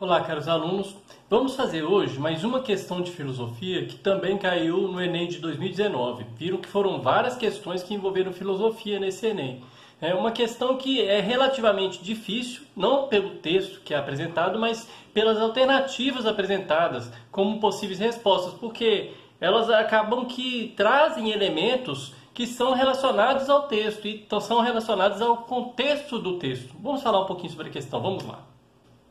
Olá, caros alunos. Vamos fazer hoje mais uma questão de filosofia que também caiu no Enem de 2019. Viram que foram várias questões que envolveram filosofia nesse Enem. É uma questão que é relativamente difícil, não pelo texto que é apresentado, mas pelas alternativas apresentadas como possíveis respostas, porque elas acabam que trazem elementos que são relacionados ao texto e são relacionados ao contexto do texto. Vamos falar um pouquinho sobre a questão, vamos lá.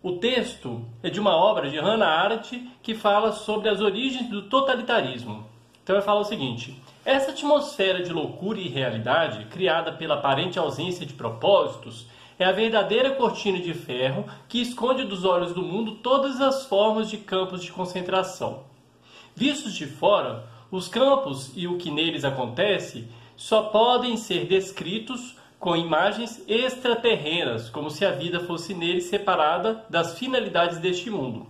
O texto é de uma obra de Hannah Arendt que fala sobre as origens do totalitarismo. Então ele fala o seguinte: essa atmosfera de loucura e irrealidade, criada pela aparente ausência de propósitos, é a verdadeira cortina de ferro que esconde dos olhos do mundo todas as formas de campos de concentração. Vistos de fora, os campos e o que neles acontece só podem ser descritos com imagens extraterrenas, como se a vida fosse neles separada das finalidades deste mundo.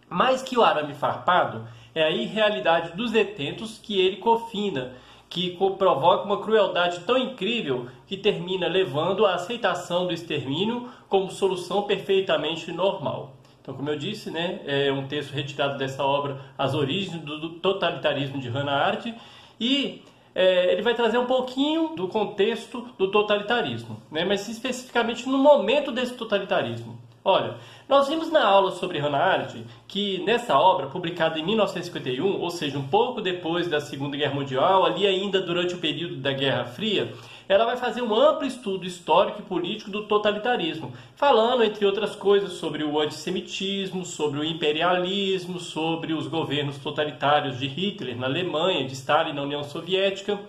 Mais que o arame farpado, é a irrealidade dos detentos que ele confina, que provoca uma crueldade tão incrível que termina levando à aceitação do extermínio como solução perfeitamente normal. Então, como eu disse, é um texto retirado dessa obra, As Origens do Totalitarismo, de Hannah Arendt, e ele vai trazer um pouquinho do contexto do totalitarismo, mas especificamente no momento desse totalitarismo. Olha, nós vimos na aula sobre Hannah Arendt que nessa obra, publicada em 1951, ou seja, um pouco depois da Segunda Guerra Mundial, ali ainda durante o período da Guerra Fria, ela vai fazer um amplo estudo histórico e político do totalitarismo, falando, entre outras coisas, sobre o antissemitismo, sobre o imperialismo, sobre os governos totalitários de Hitler na Alemanha, de Stalin na União Soviética.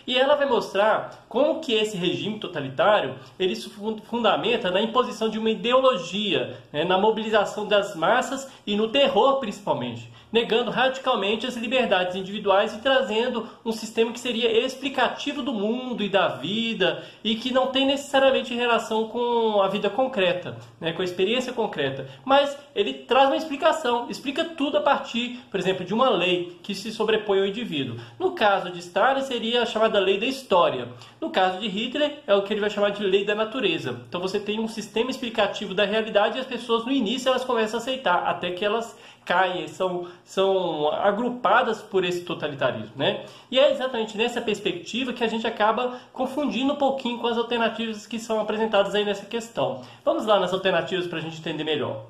E ela vai mostrar como que esse regime totalitário ele se fundamenta na imposição de uma ideologia, na mobilização das massas e no terror principalmente, negando radicalmente as liberdades individuais e trazendo um sistema que seria explicativo do mundo e da vida e que não tem necessariamente relação com a vida concreta, com a experiência concreta. Mas ele traz uma explicação, explica tudo a partir, por exemplo, de uma lei que se sobrepõe ao indivíduo. No caso de Stalin seria a chamada lei da história. No caso de Hitler é o que ele vai chamar de lei da natureza. Então você tem um sistema explicativo da realidade e as pessoas no início elas começam a aceitar, até que elas caem, são agrupadas por esse totalitarismo, E é exatamente nessa perspectiva que a gente acaba confundindo um pouquinho com as alternativas que são apresentadas aí nessa questão. Vamos lá nas alternativas para a gente entender melhor.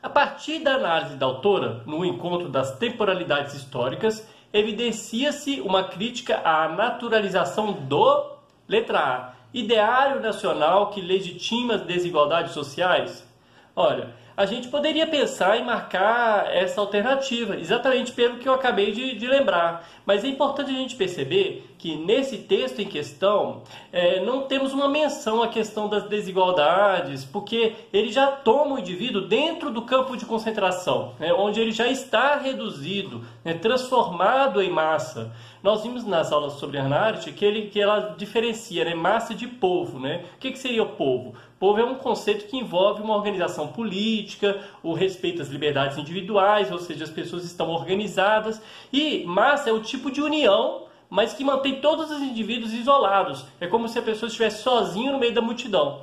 A partir da análise da autora, no encontro das temporalidades históricas, evidencia-se uma crítica à naturalização do, letra A, ideário nacional que legitima as desigualdades sociais. Olha, a gente poderia pensar em marcar essa alternativa, exatamente pelo que eu acabei de lembrar. Mas é importante a gente perceber que nesse texto em questão não temos uma menção à questão das desigualdades, porque ele já toma o indivíduo dentro do campo de concentração, onde ele já está reduzido, transformado em massa. Nós vimos nas aulas sobre Hannah Arendt que ela diferencia massa de povo. O que seria o povo? Povo é um conceito que envolve uma organização política, o respeito às liberdades individuais, ou seja, as pessoas estão organizadas, e massa é o tipo de união, mas que mantém todos os indivíduos isolados. É como se a pessoa estivesse sozinha no meio da multidão.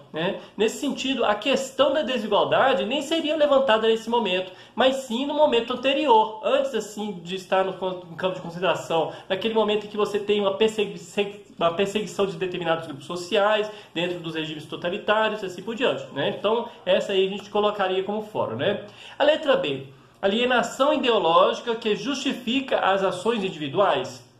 Nesse sentido, a questão da desigualdade nem seria levantada nesse momento, mas sim no momento anterior, antes assim de estar no campo de concentração, naquele momento em que você tem uma perseguição de determinados grupos sociais, dentro dos regimes totalitários, e assim por diante. Então, essa aí a gente colocaria como fora. A letra B, alienação ideológica que justifica as ações individuais.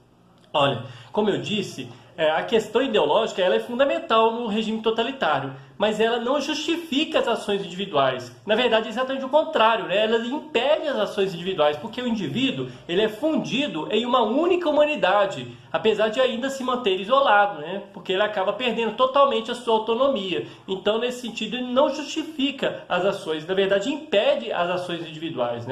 Olha, como eu disse, a questão ideológica ela é fundamental no regime totalitário, mas ela não justifica as ações individuais. Na verdade, é exatamente o contrário, ela impede as ações individuais, porque o indivíduo ele é fundido em uma única humanidade, apesar de ainda se manter isolado, porque ele acaba perdendo totalmente a sua autonomia. Então, nesse sentido, ele não justifica as ações, na verdade, impede as ações individuais.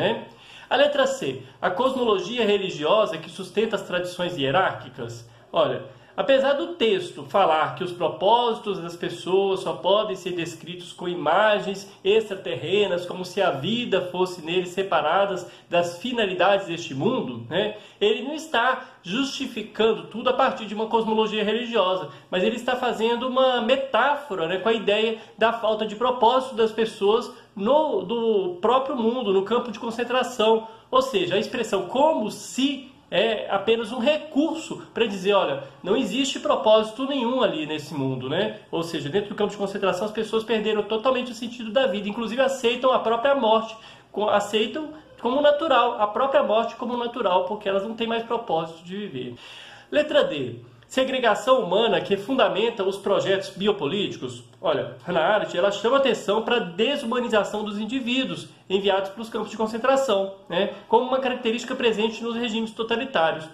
A letra C, a cosmologia religiosa que sustenta as tradições hierárquicas. Olha, apesar do texto falar que os propósitos das pessoas só podem ser descritos com imagens extraterrenas, como se a vida fosse neles separadas das finalidades deste mundo, ele não está justificando tudo a partir de uma cosmologia religiosa, mas ele está fazendo uma metáfora com a ideia da falta de propósito das pessoas do próprio mundo, no campo de concentração. Ou seja, a expressão como se é apenas um recurso para dizer, olha, não existe propósito nenhum ali nesse mundo, né? Ou seja, dentro do campo de concentração as pessoas perderam totalmente o sentido da vida, inclusive aceitam a própria morte, aceitam como natural, a própria morte como natural, porque elas não têm mais propósito de viver. Letra D. Segregação humana que fundamenta os projetos biopolíticos. Olha, Hannah Arendt, ela chama atenção para a desumanização dos indivíduos enviados para os campos de concentração, né, como uma característica presente nos regimes totalitários.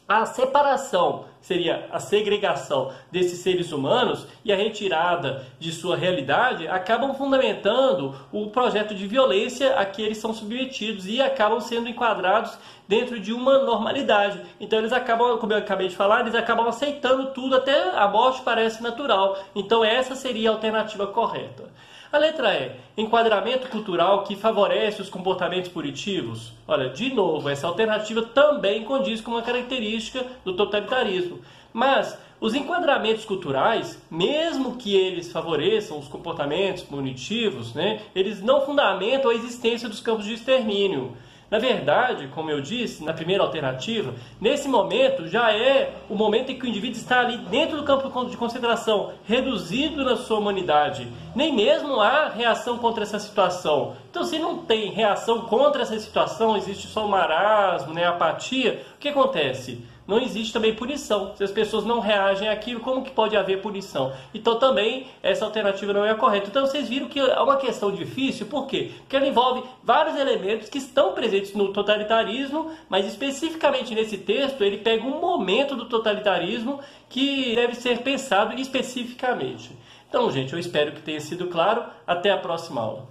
A separação seria a segregação desses seres humanos e a retirada de sua realidade acabam fundamentando o projeto de violência a que eles são submetidos e acabam sendo enquadrados dentro de uma normalidade. Então eles acabam, como eu acabei de falar, eles acabam aceitando tudo, até a morte parece natural. Então essa seria a alternativa correta. A letra E, enquadramento cultural que favorece os comportamentos punitivos. Olha, de novo, essa alternativa também condiz com uma característica do totalitarismo. Mas os enquadramentos culturais, mesmo que eles favoreçam os comportamentos punitivos, né, eles não fundamentam a existência dos campos de extermínio. Na verdade, como eu disse, na primeira alternativa, nesse momento já é o momento em que o indivíduo está ali dentro do campo de concentração, reduzido na sua humanidade. Nem mesmo há reação contra essa situação. Então, se não tem reação contra essa situação, existe só o marasmo, né, a apatia, o que acontece? Não existe também punição. Se as pessoas não reagem àquilo, como que pode haver punição? Então também essa alternativa não é a correta. Então vocês viram que é uma questão difícil, por quê? Porque ela envolve vários elementos que estão presentes no totalitarismo, mas especificamente nesse texto ele pega um momento do totalitarismo que deve ser pensado especificamente. Então, gente, eu espero que tenha sido claro. Até a próxima aula.